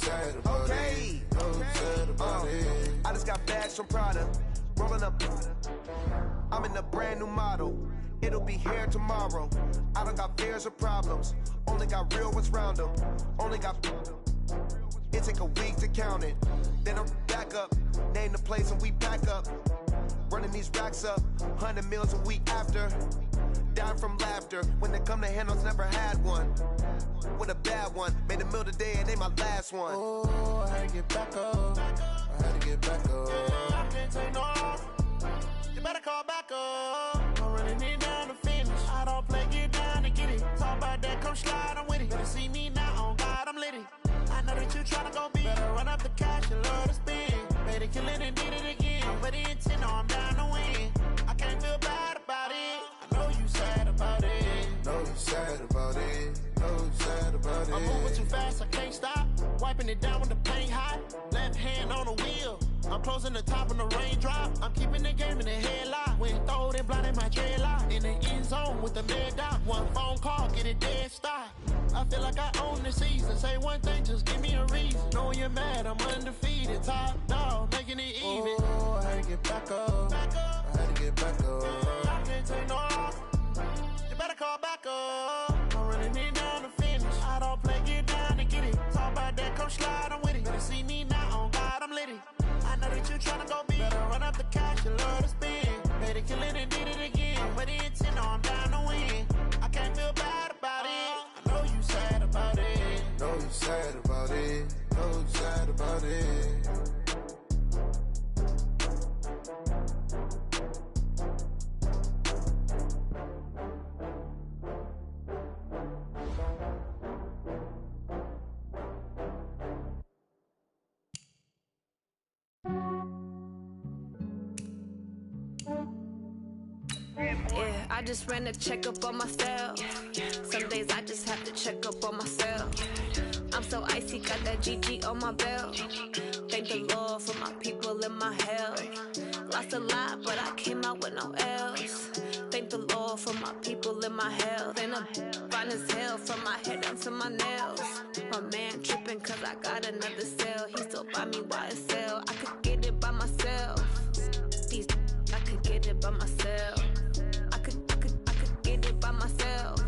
sad about it. No sad about it. I just got bags from Prada. Rolling up. I'm in a brand new model. It'll be here tomorrow. I don't got fears or problems. Only got real ones round them. Only got. It take a week to count it. Then I'm back up. Name the place and we back up. Running these racks up. 100 meals a week after. Down from laughter. When they come to handles, never had one. With a bad one. Made a meal today and they my last one. Oh, I had to get back up. I had to get back up. I can't take no off. You better call back up. I'm running it down to finish. I don't play, get down to get it. Talk about that, come slide, I'm with it. Better see me now, on God, I'm litty. I know that you tryna go big. Better run up the cash and love to spend. Made it, kill it, and did it again. But the intent, no, I'm down to win. I can't feel bad about it. I know you sad about it. Know you sad about it. Know you sad about it. I'm moving too fast, I can't stop. Wiping it down when the paint hot. Left hand on the wheel. I'm closing the top when the raindrop. I'm keeping the game in the headlock. When throwed and blinded my dreadlock. In the end zone with the mad dot. One phone call, get it dead stop. I feel like I own the season. Say one thing, just give me a reason. Knowing you're mad, I'm undefeated. Top dog, making it even. Oh, I had to get back up. I had to get back up. I can't take no off. You better call back up. I'm running it down to finish. I don't play, get down to get it. Talk about that, come slide, I'm with it. Better see me now, on God, I'm litty. I know that you tryna go big. Better run up the cash and love to spend. Made it, kill it, and did it again. But the intent, no, I'm down to win. I can't feel bad about it. I know you sad about it. Know you sad about it. Know you sad about it. Yeah, I just ran a checkup on myself. Some days I just have to check up on myself. I'm so icy, got that GG on my belt. Thank the Lord for my people and my health. Lost a lot, but I came out with no L's. Thank the Lord for my people and my health. And I'm fine as hell from my head down to my nails. My man tripping cause I got another cell. He still buy me YSL. I could get it by myself. These I could get it by myself. I could get it by myself.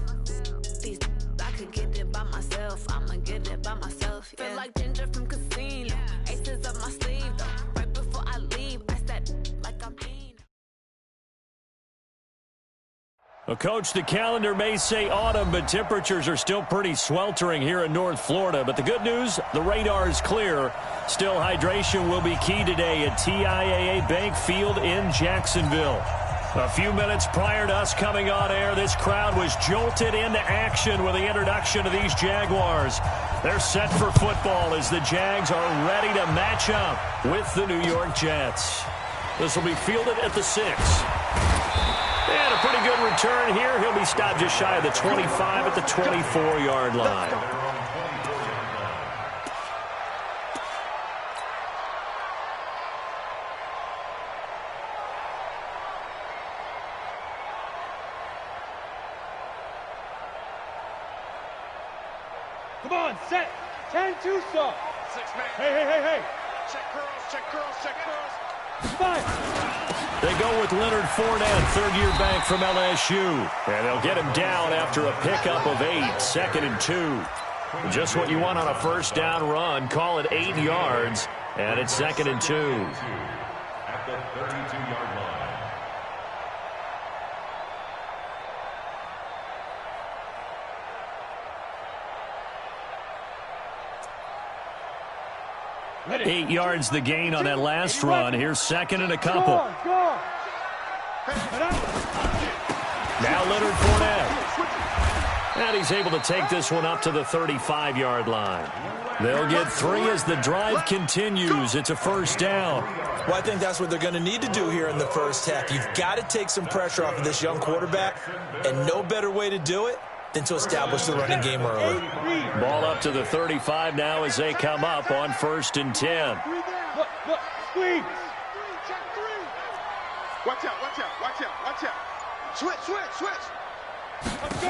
These I could get it by myself. I'ma get it by myself. Yeah. Feel like Ginger from Casino. Aces up my sleeve though. Right before I leave, I said like I'm Dean. Well, Coach, the calendar may say autumn, but temperatures are still pretty sweltering here in North Florida. But the good news, the radar is clear. Still, hydration will be key today at TIAA Bank Field in Jacksonville. A few minutes prior to us coming on air, this crowd was jolted into action with the introduction of these Jaguars. They're set for football as the Jags are ready to match up with the New York Jets. This will be fielded at the 6. And a pretty good return here. He'll be stopped just shy of the 25 at the 24-yard line. Come on, set. 10-2 stop. 6-man. Hey. Check curls. They go with Leonard Fournette, third-year back from LSU. And they'll get him down after a pickup of 8, 2nd and 2. Just what you want on a first down run. Call it 8 yards, and it's 2nd and 2. At the 32-yard line. Ready. 8 yards the gain on that last run. Here's 2nd and a couple. Go. Now Leonard Fournette. And he's able to take this one up to the 35-yard line. They'll get 3 as the drive continues. It's a first down. Well, I think that's what they're going to need to do here in the first half. You've got to take some pressure off of this young quarterback, and no better way to do it than to establish the running game early. Ball up to the 35 now as they come up on 1st and 10. Look, squeeze. Watch out. Switch. Let's go.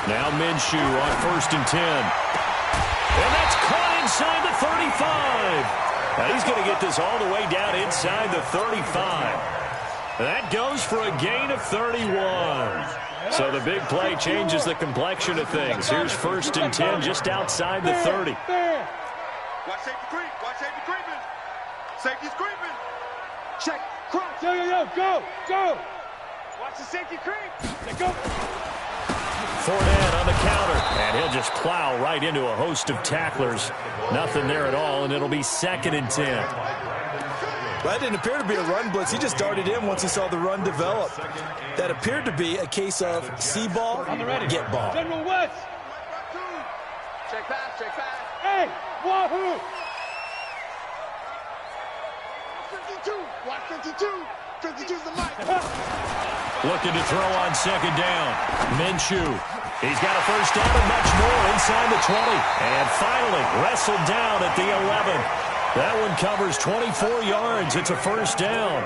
Now Minshew on 1st and 10. And that's caught inside the 35. Now he's going to get this all the way down inside the 35. That goes for a gain of 31. So the big play changes the complexion of things. Here's 1st and 10 just outside the 30. Watch safety creep. Watch safety creeping. Safety's creeping. Check. Cross. Yo, go. Watch the safety creep. Go. Fournette on the counter, and he'll just plow right into a host of tacklers. Nothing there at all, and it'll be 2nd and 10. Well, that didn't appear to be a run blitz. He just darted in once he saw the run develop. That appeared to be a case of see ball, get ball. General West. Check pass. Hey, Wahoo. 52. Watch 52. 52's the mic. Looking to throw on 2nd down. Minshew. He's got a 1st down and much more inside the 20. And finally wrestled down at the 11. That one covers 24 yards. It's a 1st down.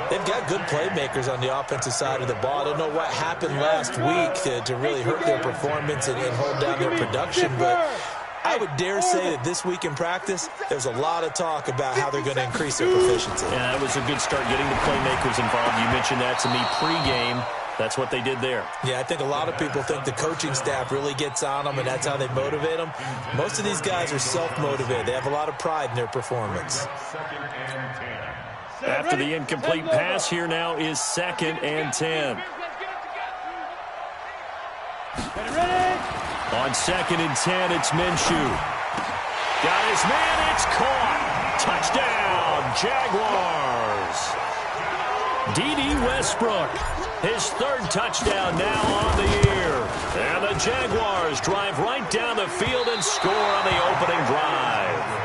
They've got good playmakers on the offensive side of the ball. I don't know what happened last week to really hurt their performance and hold down their production, but I would dare say that this week in practice, there's a lot of talk about how they're going to increase their proficiency. Yeah, that was a good start getting the playmakers involved. You mentioned that to me pregame. That's what they did there. Yeah, I think a lot of people think the coaching staff really gets on them, and that's how they motivate them. Most of these guys are self-motivated. They have a lot of pride in their performance. After the incomplete pass, here now is 2nd and 10. On 2nd and 10, it's Minshew. Got his man, it's caught. Touchdown, Jaguars. D.D. Westbrook, his 3rd touchdown now on the year. And the Jaguars drive right down the field and score on the opening drive.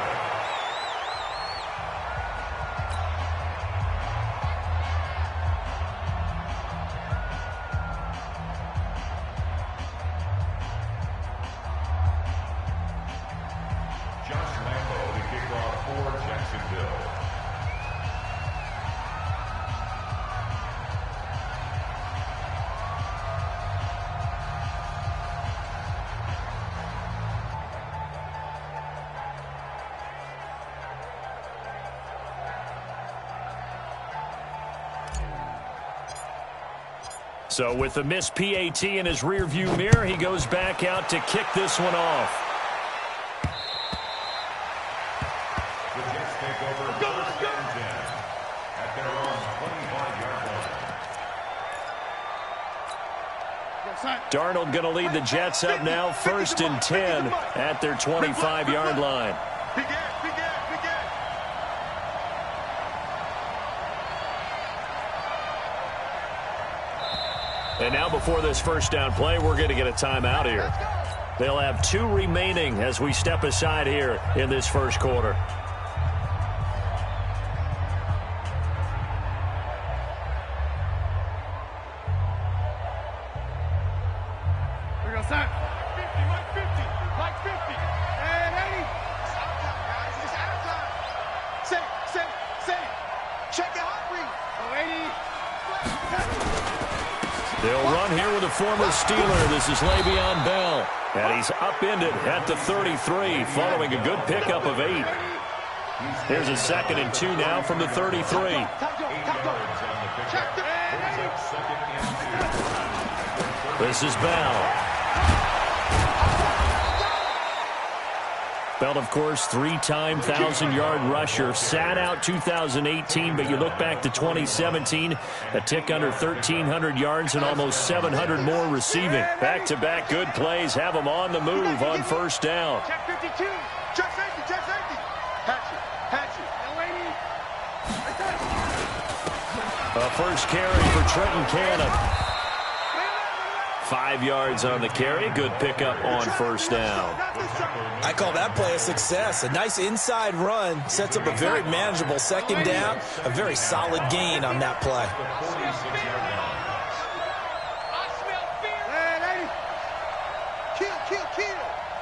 So with the missed PAT in his rearview mirror, he goes back out to kick this one off. The Jets take over 1st and 10 at their own 25-yard line. Darnold going to lead the Jets up now, 1st and 10 at their 25-yard line. Begin. And now before this 1st down play, we're going to get a timeout here. They'll have 2 remaining as we step aside here in this 1st quarter. We're going to start. 50, Mike 50. Mike 50. And 80. It's out time, guys. It's out time. Say. Check your heart rate. 80. They'll run here with a former Steeler. This is Le'Veon Bell. And he's upended at the 33 following a good pickup of 8. Here's a 2nd and 2 now from the 33. This is Bell. Bell, of course, 3-time 1,000-yard rusher. Sat out 2018, but you look back to 2017, a tick under 1,300 yards and almost 700 more receiving. Back-to-back good plays have him on the move on 1st down. Check 52. Check safety. Hatchet. A 1st carry for Trenton Cannon. 5 yards on the carry. Good pickup on 1st down. I call that play a success. A nice inside run sets up a very manageable 2nd down. A very solid gain on that play.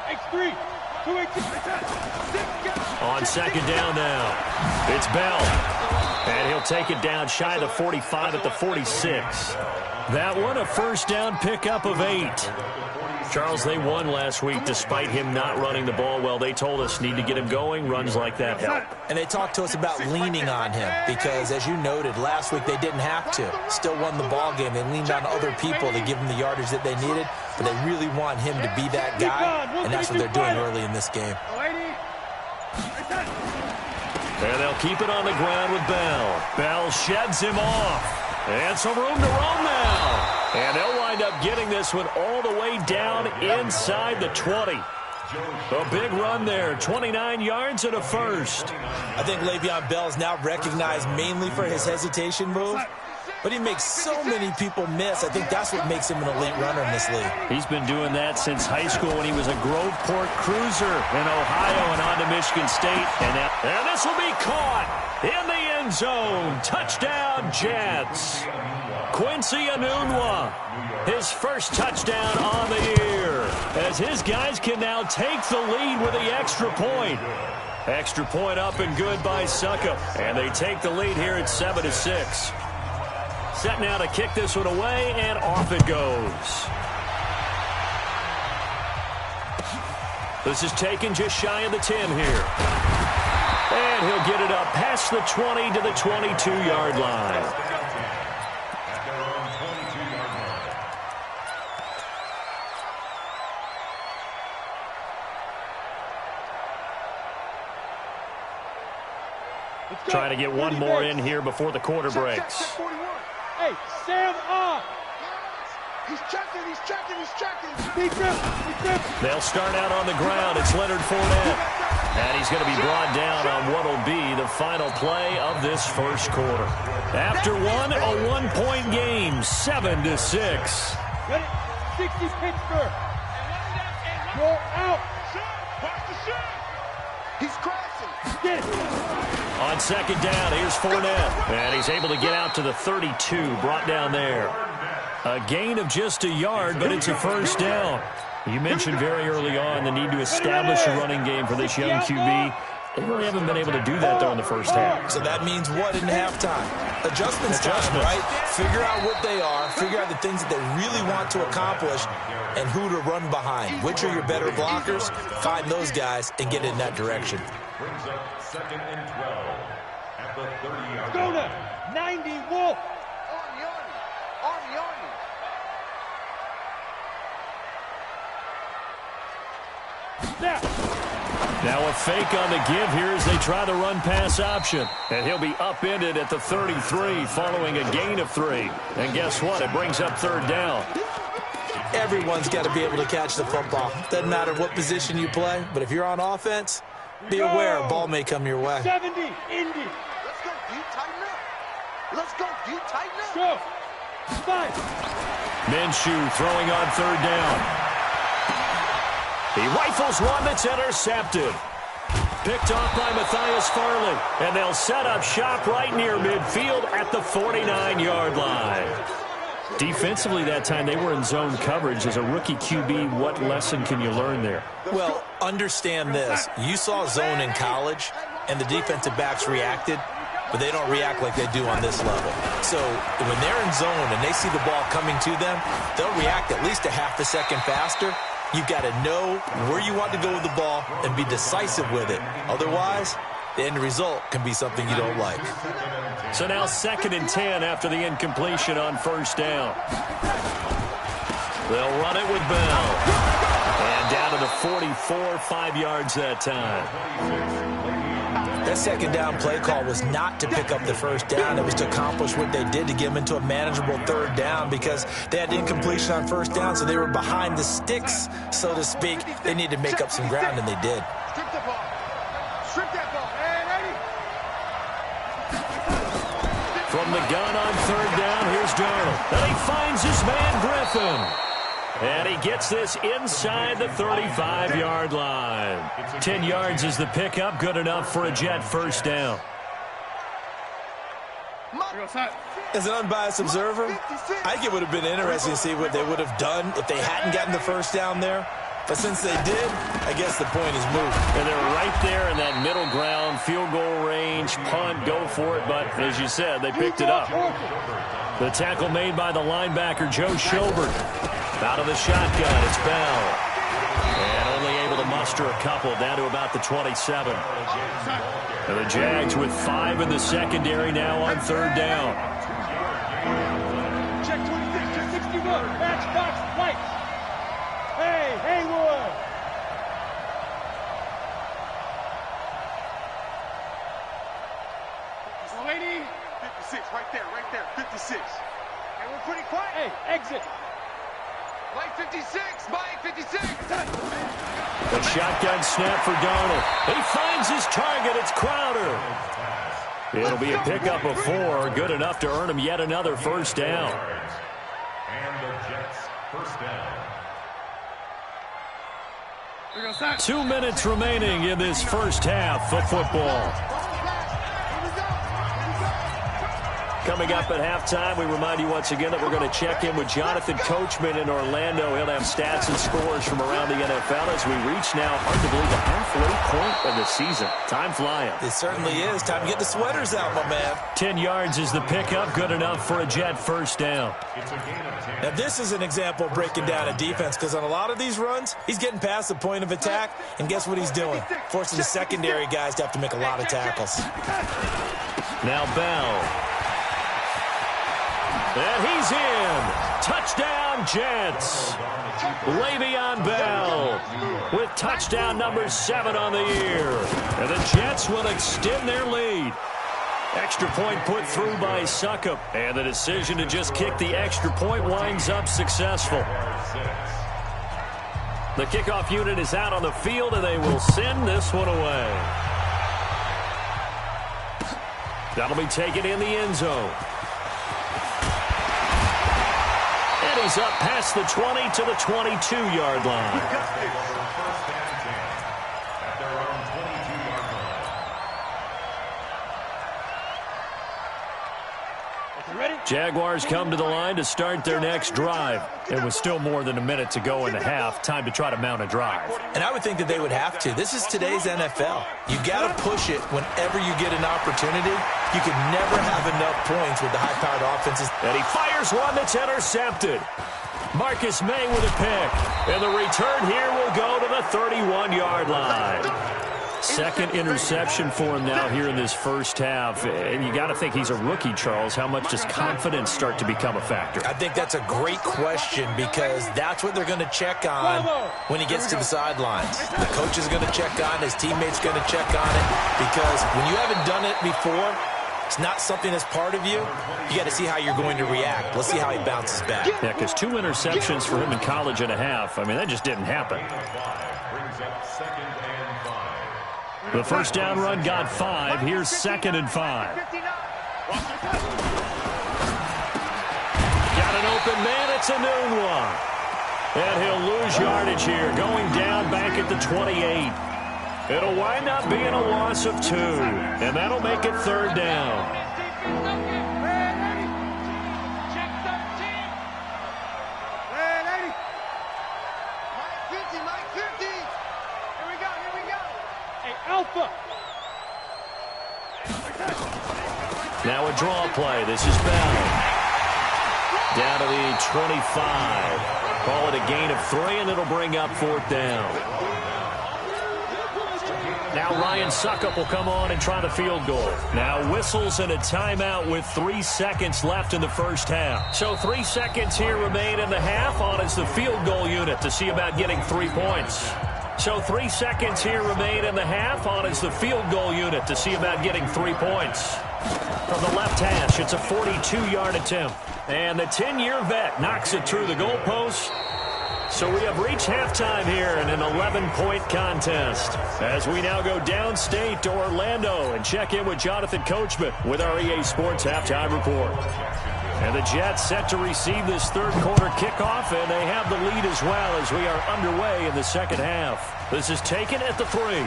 X3. 218. On 2nd down now, it's Bell. And he'll take it down shy of the 45 at the 46. That one, a 1st down pickup of 8. Charles, they won last week despite him not running the ball well. They told us need to get him going. Runs like that help. And they talked to us about leaning on him because, as you noted, last week they didn't have to. Still won the ball game. They leaned on other people to give them the yardage that they needed, but they really want him to be that guy, and that's what they're doing early in this game. And they'll keep it on the ground with Bell. Bell sheds him off. And some room to roam now. And they'll wind up getting this one all the way down inside the 20. A big run there, 29 yards and a first. I think Le'Veon Bell's now recognized mainly for his hesitation move, but he makes so many people miss. I think that's what makes him an elite runner in this league. He's been doing that since high school when he was a Groveport Cruiser in Ohio and on to Michigan State. And this will be caught in the end zone. Touchdown, Jets. Quincy Enunwa, his first touchdown on the year, as his guys can now take the lead with the extra point. Extra point up and good by Suckup, and they take the lead here at 7-6. Set now to kick this one away, and off it goes. This is taken just shy of the 10 here. And he'll get it up past the 20 to the 22-yard line. Trying to get one more in here before the quarter breaks. Hey, Sam up. He's checking. They'll start out on the ground. It's Leonard Fournette. And he's going to be brought down on what will be the final play of this first quarter. After one, a one-point game, 7-6. Ready? 60 Pittsburgh. Go out. He's crashing. Get it. On second down, here's Fournette. And he's able to get out to the 32, brought down there. A gain of just a yard, but it's a first down. You mentioned very early on the need to establish a running game for this young QB. They really haven't been able to do that, though, in the first half. So that means what in halftime? Adjustments time, right? Figure out what they are, figure out the things that they really want to accomplish, and who to run behind. Which are your better blockers? Find those guys and get in that direction. Brings up 2nd and 12 at the 30-yard Go line. to 90 Wolf. Now a fake on the give here as they try the run-pass option. And he'll be upended at the 33 following a gain of 3. And guess what? It brings up third down. Everyone's got to be able to catch the football. Doesn't matter what position you play, but if you're on offense, be aware a ball may come your way. 70, Indy. Let's go, deep, tighten up. Let's go, deep, tighten up. Go. 5. Minshew throwing on third down. He rifles one that's intercepted. Picked off by Matthias Farley. And they'll set up shop right near midfield at the 49-yard line. Defensively that time, they were in zone coverage. As a rookie QB, what lesson can you learn there? Well, understand this. You saw zone in college, and the defensive backs reacted, but they don't react like they do on this level. So when they're in zone and they see the ball coming to them, they'll react at least a half a second faster. You've got to know where you want to go with the ball and be decisive with it. Otherwise, the end result can be something you don't like. So now 2nd and 10 after the incompletion on first down. They'll run it with Bell. And down to the 44, 5 yards that time. That second down play call was not to pick up the first down. It was to accomplish what they did to get them into a manageable third down because they had incompletion on first down, so they were behind the sticks, so to speak. They needed to make up some ground, and they did. Strip the ball. Strip that ball. Hey, ready? From the gun on third down, here's Darnold. And he finds his man Griffin. And he gets this inside the 35-yard line. 10 yards is the pickup, good enough for a Jet first down. As an unbiased observer, I think it would have been interesting to see what they would have done if they hadn't gotten the first down there. But since they did, I guess the point is moved. And they're right there in that middle ground, field goal range, punt, go for it. But as you said, they picked it up. The tackle made by the linebacker, Joe Schobert. Out of the shotgun, it's Bell. And only able to muster a couple, down to about the 27. And the Jags with 5 in the secondary now on third down. Check 26, check 61. Matchbox lights. Hey, Haywood. Lady, 56, right there, 56. And we're pretty quiet. Hey, exit. Mike 56, Mike 56. The shotgun snap for Darnold. He finds his target. It's Crowder. It'll be a pickup of 4. Good enough to earn him yet another first down. And the Jets first down. 2 minutes remaining in this first half of football. Coming up at halftime, we remind you once again that we're going to check in with Jonathan Coachman in Orlando. He'll have stats and scores from around the NFL as we reach now, hard to believe, the halfway point of the season. Time flying. It certainly is. Time to get the sweaters out, my man. 10 yards is the pickup. Good enough for a Jet first down. It's a gain of 10. Now, this is an example of breaking down a defense because on a lot of these runs, he's getting past the point of attack, and guess what he's doing? Forcing the secondary guys to have to make a lot of tackles. Now Bell. And he's in. Touchdown, Jets. Le'Veon Bell with touchdown number 7 on the year. And the Jets will extend their lead. Extra point put through by Succop. And the decision to just kick the extra point winds up successful. The kickoff unit is out on the field, and they will send this one away. That'll be taken in the end zone. And he's up past the 20 to the 22-yard line. Jaguars come to the line to start their next drive. It was still more than a minute to go in the half. Time to try to mount a drive. And I would think that they would have to. This is today's NFL. You got to push it whenever you get an opportunity. You can never have enough points with the high-powered offenses. And he fires one that's intercepted. Marcus May with a pick. And the return here will go to the 31-yard line. Second interception for him now here in this first half. And you got to think he's a rookie, Charles. How much does confidence start to become a factor? I think that's a great question because that's what they're going to check on when he gets to the sidelines. The coach is going to check on, his teammates going to check on it, because when you haven't done it before, it's not something that's part of you. You got to see how you're going to react. Let's see how he bounces back. Yeah, because 2 interceptions for him in college and a half. I mean, that just didn't happen. The first down run got 5. Here's 2nd and 5. Got an open man. It's a noon one. And he'll lose yardage here, going down back at the 28. It'll wind up being a loss of 2. And that'll make it 3rd down. Now a draw play. This is Bell. Down to the 25. Call it a gain of 3, and it'll bring up 4th down. Now Ryan Succop will come on and try the field goal. Now whistles and a timeout with 3 seconds left in the first half. So 3 seconds here remain in the half on as the field goal unit to see about getting 3 points. So 3 seconds here remain in the half on as the field goal unit to see about getting 3 points. From the left hash, it's a 42-yard attempt. And the 10-year vet knocks it through the goalpost. So we have reached halftime here in an 11-point contest. As we now go downstate to Orlando and check in with Jonathan Coachman with our EA Sports Halftime Report. And the Jets set to receive this third quarter kickoff, and they have the lead as well as we are underway in the second half. This is taken at the 3.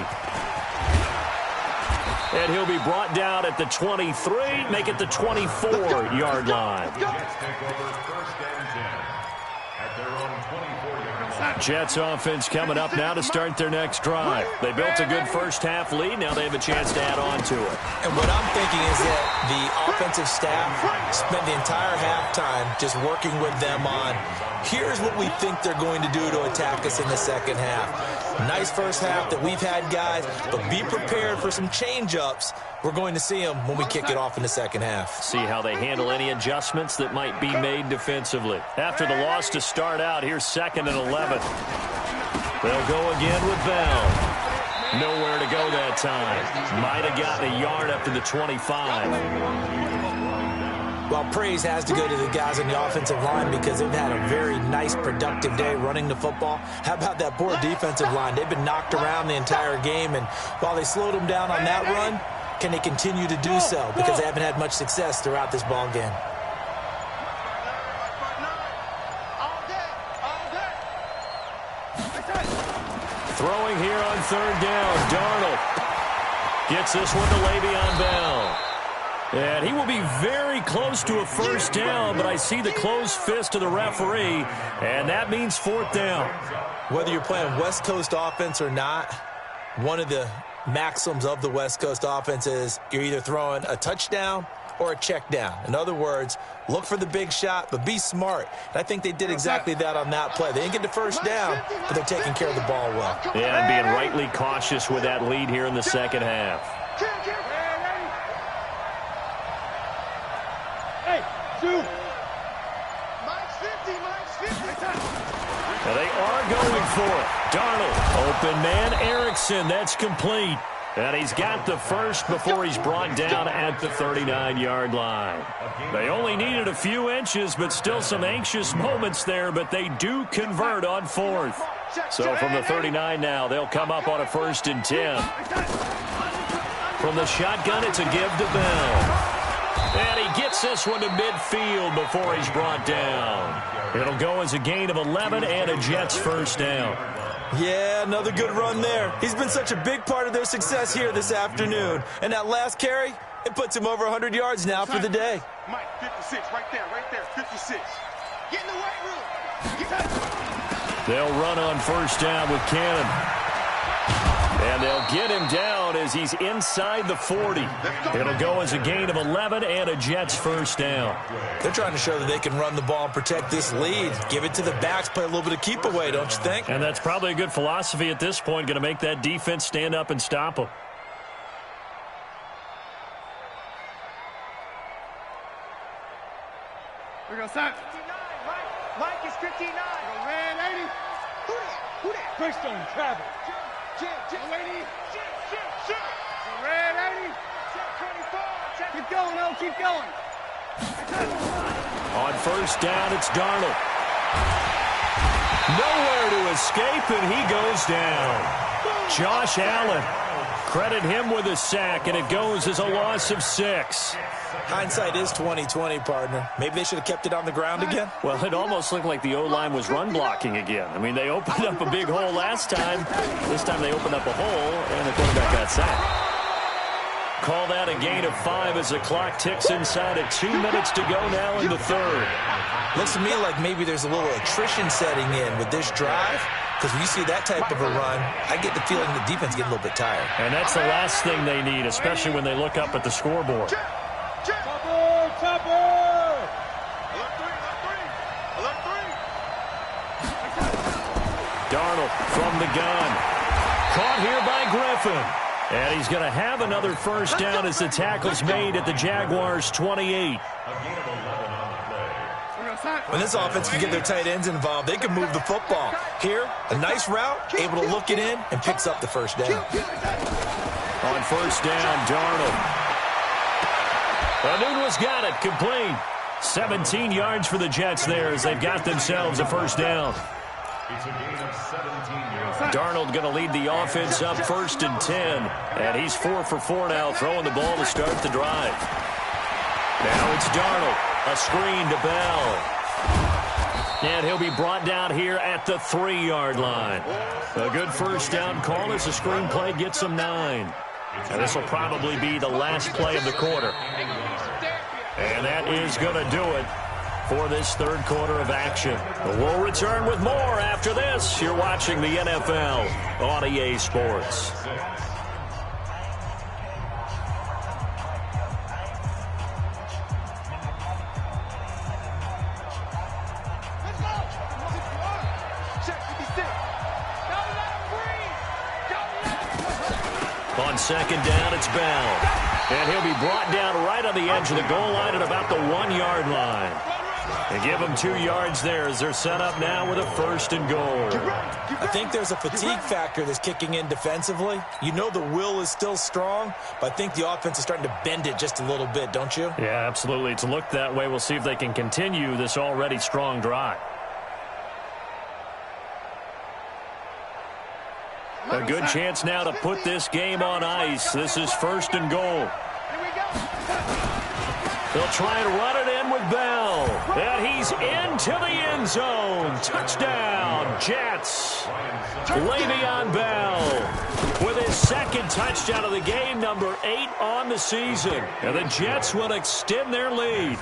And he'll be brought down at the 23, make it the 24-yard line. Jets offense coming up now to start their next drive. They built a good first-half lead. Now they have a chance to add on to it. And what I'm thinking is that the offensive staff spent the entire halftime just working with them on, here's what we think they're going to do to attack us in the second half. Nice first half that we've had, guys, but be prepared for some change-ups. We're going to see them when we kick it off in the second half. See how they handle any adjustments that might be made defensively. After the loss to start out, here's 2nd and 11. They'll go again with Bell. Nowhere to go that time. Might have gotten a yard up to the 25. Well, praise has to go to the guys on the offensive line because they've had a very nice, productive day running the football. How about that poor defensive line? They've been knocked around the entire game, and while they slowed them down on that run, can they continue to do so? Because they haven't had much success throughout this ball game. Throwing here on 3rd down. Darnold gets this one to Le'Veon Bell. And he will be very close to a first down, but I see the closed fist of the referee, and that means 4th down. Whether you're playing West Coast offense or not, one of the maxims of the West Coast offense is you're either throwing a touchdown or a check down. In other words, look for the big shot, but be smart. And I think they did exactly that on that play. They didn't get the first down, but they're taking care of the ball well. Yeah, and being rightly cautious with that lead here in the second half. Now they are going for it. Darnold, open man, Erickson, that's complete. And he's got the first before he's brought down at the 39-yard line. They only needed a few inches, but still some anxious moments there, but they do convert on 4th. So from the 39 now, they'll come up on a 1st and 10. From the shotgun, it's a give to Bell. And he gets this one to midfield before he's brought down. It'll go as a gain of 11 and a Jets first down. Yeah, another good run there. He's been such a big part of their success here this afternoon. And that last carry, it puts him over 100 yards now for the day. Mike, 56, right there, 56. Get in the weight room. They'll run on first down with Cannon. And they'll get him down as he's inside the 40. It'll go as a gain of 11 and a Jets first down. They're trying to show that they can run the ball and protect this lead. Give it to the backs, play a little bit of keep away, don't you think? And that's probably a good philosophy at this point, going to make that defense stand up and stop them. We're going to start. Mike is 59. Red 80. Who that? Christian Travis. Jim, lady. Jim. Red 80. Check 24. Keep going, O. Keep going. On first down, it's Darnold. Nowhere to escape, and he goes down. Josh Allen. Credit him with a sack, and it goes as a loss of 6. Hindsight is 20/20, partner. Maybe they should have kept it on the ground again. Well, it almost looked like the O-line was run blocking again. I mean, they opened up a big hole last time. This time they opened up a hole, and the quarterback got sacked. Call that a gain of 5 as the clock ticks inside at 2 minutes to go now in the 3rd. Looks to me like maybe there's a little attrition setting in with this drive. Because when you see that type of a run, I get the feeling the defense getting a little bit tired. And that's the last thing they need, especially when they look up at the scoreboard. Topper! Darnold from the gun. Caught here by Griffin. And he's going to have another first down as the tackle's made at the Jaguars' 28. When this offense can get their tight ends involved, they can move the football. Here, a nice route, able to look it in, and picks up the first down. On first down, Darnold. Anunua's got it, complete. 17 yards for the Jets there as they've got themselves a first down. It's a gain of 17 yards. Darnold going to lead the offense up 1st and 10. And he's 4 for 4 now, throwing the ball to start the drive. Now it's Darnold. A screen to Bell. And he'll be brought down here at the 3-yard line. A good first down call as the screenplay gets him 9. And this will probably be the last play of the quarter. And that is going to do it. for this third quarter of action. We'll return with more after this. You're watching the NFL on EA Sports. On second down, it's Bell. And he'll be brought down right on the edge of the goal line at about the 1-yard line. They give them 2 yards there as they're set up now with a 1st and goal. I think there's a fatigue factor that's kicking in defensively. You know the will is still strong, but I think the offense is starting to bend it just a little bit, don't you? Yeah, absolutely. It's looked that way. We'll see if they can continue this already strong drive. A good chance now to put this game on ice. This is 1st and goal. They'll try and run it in with Bell. And he's into the end zone. Touchdown, Jets. Le'Veon Bell with his 2nd touchdown of the game, number 8 on the season. And the Jets will extend their lead.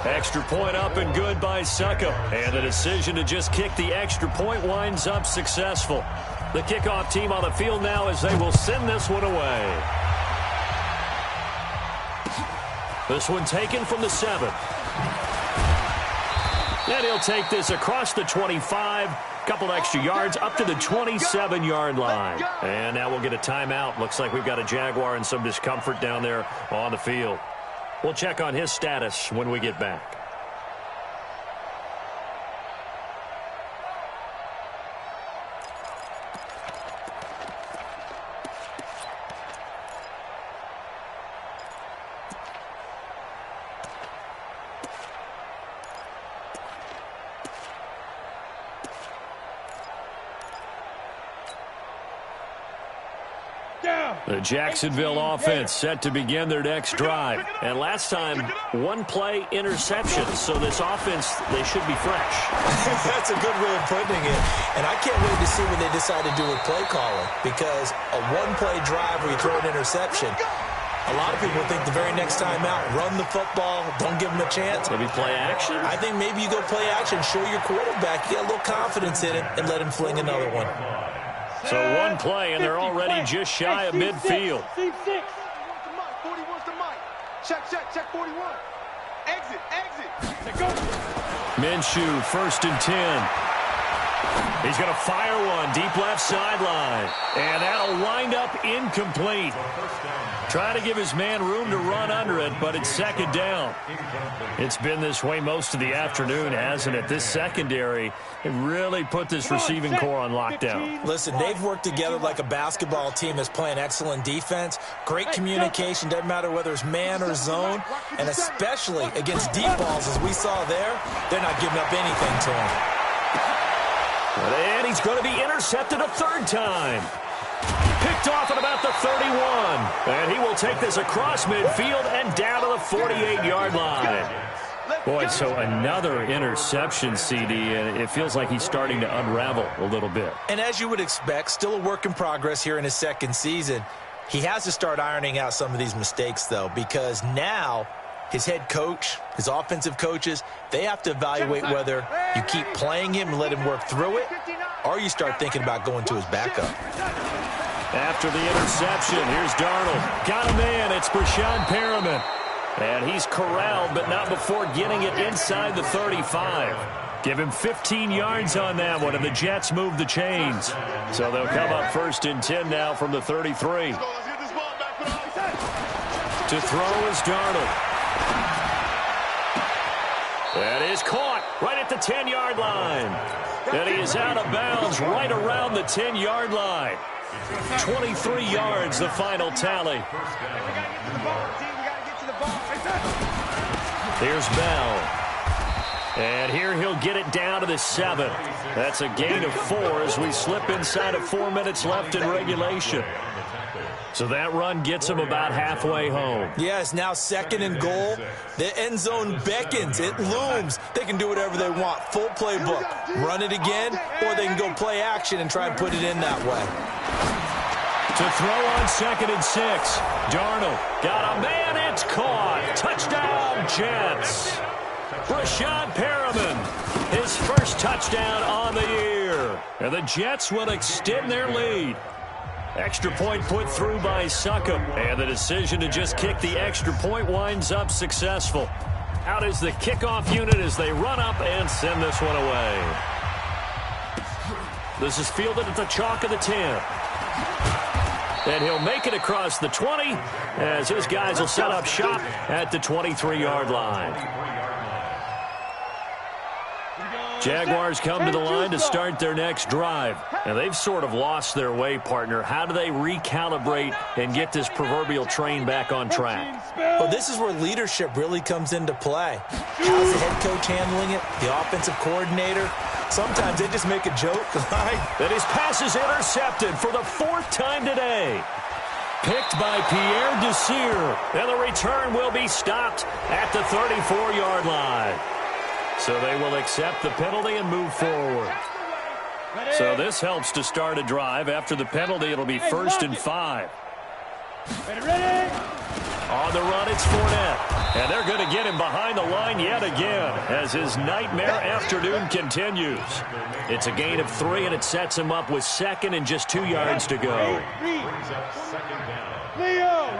Extra point up and good by Suckup. And the decision to just kick the extra point winds up successful. The kickoff team on the field now as they will send this one away. This one taken from the 7. And he'll take this across the 25. Couple extra yards up to the 27-yard line. And now we'll get a timeout. Looks like we've got a Jaguar and some discomfort down there on the field. We'll check on his status when we get back. The Jacksonville offense set to begin their next drive. And last time, 1-play interception. So this offense, they should be fresh. That's a good way of putting it. And I can't wait to see what they decide to do with play calling. Because a 1-play drive where you throw an interception, a lot of people think the very next time out, run the football, don't give them a chance. Maybe play action? I think maybe you go play action, show your quarterback, get a little confidence in it, and let him fling another one. So 1 play, and they're already just shy of midfield. Team 6. 41's the mic. Check 41. Exit. Go. Minshew, 1st and 10. He's going to fire one deep left sideline. And that'll wind up incomplete. Trying to give his man room to run under it, but it's 2nd down. It's been this way most of the afternoon, hasn't it? This secondary, it really put this receiving core on lockdown. Listen, they've worked together like a basketball team that's playing excellent defense. Great communication, doesn't matter whether it's man or zone. And especially against deep balls, as we saw there, they're not giving up anything to him. And he's going to be intercepted a 3rd time. Picked off at about the 31. And he will take this across midfield and down to the 48-yard line. Boy, so another interception, CD, and it feels like he's starting to unravel a little bit. And as you would expect, still a work in progress here in his 2nd season. He has to start ironing out some of these mistakes, though, because now his head coach, his offensive coaches, they have to evaluate whether you keep playing him and let him work through it, or you start thinking about going to his backup. After the interception, here's Darnold. Got a man, it's Brashad Perriman. And he's corralled, but not before getting it inside the 35. Give him 15 yards on that one, and the Jets move the chains. So they'll come up 1st and 10 now from the 33. To throw is Darnold. That is caught right at the 10-yard line. And he is out of bounds right around the 10-yard line. 23 yards, the final tally. Here's Bell. And here he'll get it down to the 7. That's a gain of 4 as we slip inside of 4 minutes left in regulation. So that run gets him about halfway home. Yeah, it's now 2nd and goal. The end zone beckons. It looms. They can do whatever they want. Full playbook. Run it again, or they can go play action and try and put it in that way. To throw on 2nd and 6. Darnold got a man. It's caught. Touchdown, Jets. Rashad Perriman, his first touchdown on the year. And the Jets will extend their lead. Extra point put through by Succop. And the decision to just kick the extra point winds up successful. Out is the kickoff unit as they run up and send this one away. This is fielded at the chalk of the 10. And he'll make it across the 20 as his guys will set up shop at the 23-yard line. Jaguars come to the line to start their next drive. And they've sort of lost their way, partner. How do they recalibrate and get this proverbial train back on track? Well, this is where leadership really comes into play. How's the head coach handling it? The offensive coordinator? Sometimes they just make a joke, right? And his pass is intercepted for the 4th time today. Picked by Pierre Desir. And the return will be stopped at the 34-yard line. So they will accept the penalty and move forward. So this helps to start a drive. After the penalty, it'll be 1st and 5. Ready? On the run, it's Fournette. And they're going to get him behind the line yet again as his nightmare afternoon continues. It's a gain of 3, and it sets him up with 2nd and just 2 yards to go. Leo.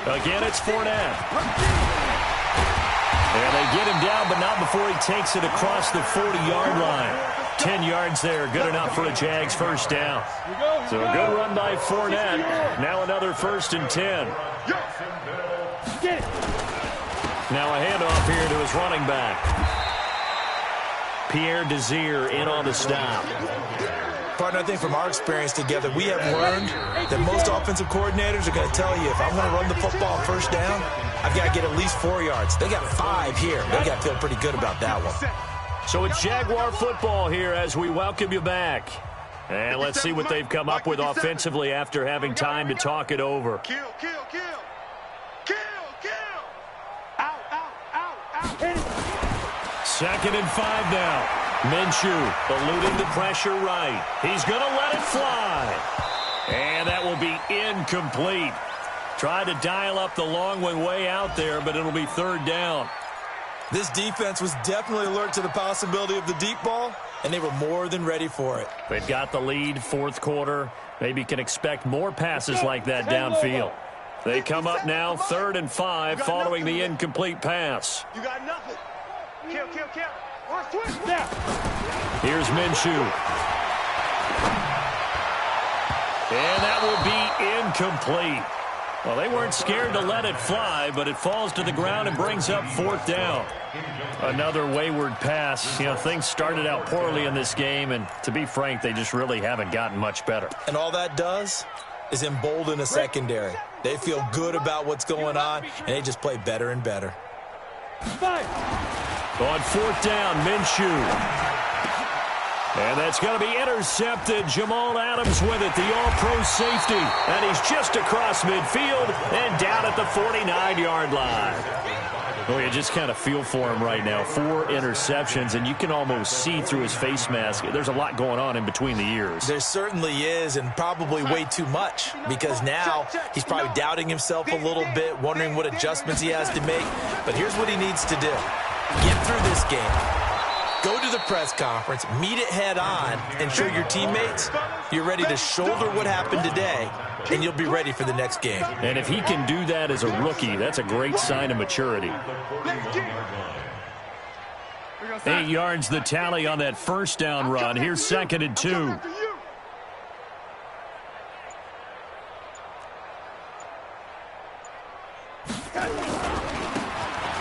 Again, it's Fournette. And they get him down, but not before he takes it across the 40-yard line. 10 yards there, good enough for a Jags first down. So a good run by Fournette. Now another 1st and 10. Now a handoff here to his running back. Pierre Desir in on the stop. Partner, I think from our experience together, we have learned that most offensive coordinators are going to tell you, if I'm going to run the football on 1st down, I've got to get at least 4 yards. They got 5 here. They got to feel pretty good about that one. So it's Jaguar football here as we welcome you back. And let's see what they've come up with offensively after having time to talk it over. Kill. Out. 2nd and 5 now. Minshew eluding the pressure right. He's going to let it fly. And that will be incomplete. Tried to dial up the long one way out there, but it'll be 3rd down. This defense was definitely alert to the possibility of the deep ball, and they were more than ready for it. They've got the lead, 4th quarter. Maybe can expect more passes like that downfield. They come up now, 3rd and 5, following the incomplete pass. You got nothing. Kill. Here's Minshew. And that will be incomplete. Well, they weren't scared to let it fly, but it falls to the ground and brings up 4th down. Another wayward pass. You know, things started out poorly in this game, and to be frank, they just really haven't gotten much better. And all that does is embolden a secondary. They feel good about what's going on, and they just play better and better. On 4th down, Minshew. And that's going to be intercepted. Jamal Adams with it, the all-pro safety. And he's just across midfield and down at the 49-yard line. Oh, you just kind of feel for him right now. 4 interceptions, and you can almost see through his face mask. There's a lot going on in between the ears. There certainly is, and probably way too much, because now he's probably doubting himself a little bit, wondering what adjustments he has to make. But here's what he needs to do. Get through this game. Go to the press conference, meet it head on, and show your teammates you're ready to shoulder what happened today, and you'll be ready for the next game. And if he can do that as a rookie, that's a great sign of maturity. 8 yards the tally on that 1st down run. Here's 2nd and 2.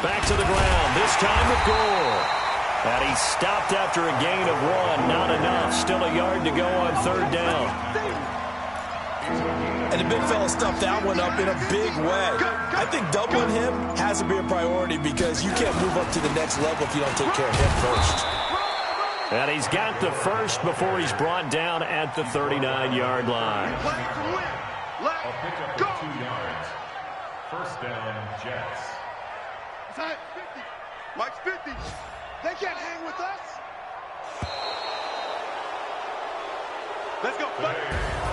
Back to the ground, this time with Gore. And he stopped after a gain of 1. Not enough. Still a yard to go on 3rd down. And the big fella stuffed that one up in a big way. I think doubling him has to be a priority because you can't move up to the next level if you don't take care of him first. And he's got the first before he's brought down at the 39-yard line. A pickup of 2 yards. 1st down, Jets. Inside 50. Mike's 50. They can't hang with us. Let's go.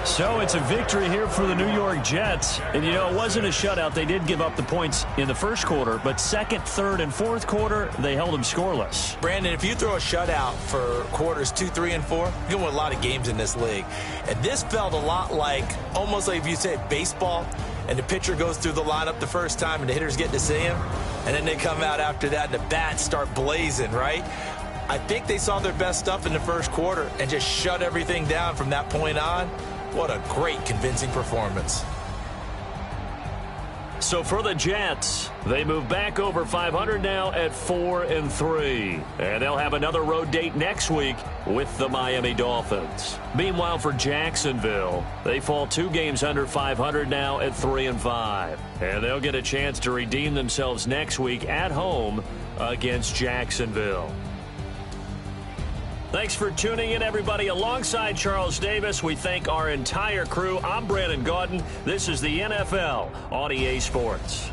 So it's a victory here for the New York Jets. And, you know, it wasn't a shutout. They did give up the points in the first quarter, but second, third, and fourth quarter, they held them scoreless. Brandon, if you throw a shutout for quarters 2, 3, and 4, you can win a lot of games in this league. And this felt a lot like, almost like if you say baseball, and the pitcher goes through the lineup the first time and the hitters get to see him, and then they come out after that and the bats start blazing, right? I think they saw their best stuff in the first quarter and just shut everything down from that point on. What a great, convincing performance. So for the Jets, they move back over 500 now at 4-3. And they'll have another road date next week with the Miami Dolphins. Meanwhile, for Jacksonville, they fall 2 games under 500 now at 3-5. And they'll get a chance to redeem themselves next week at home against Jacksonville. Thanks for tuning in, everybody. Alongside Charles Davis, we thank our entire crew. I'm Brandon Gaudin. This is the NFL on EA Sports.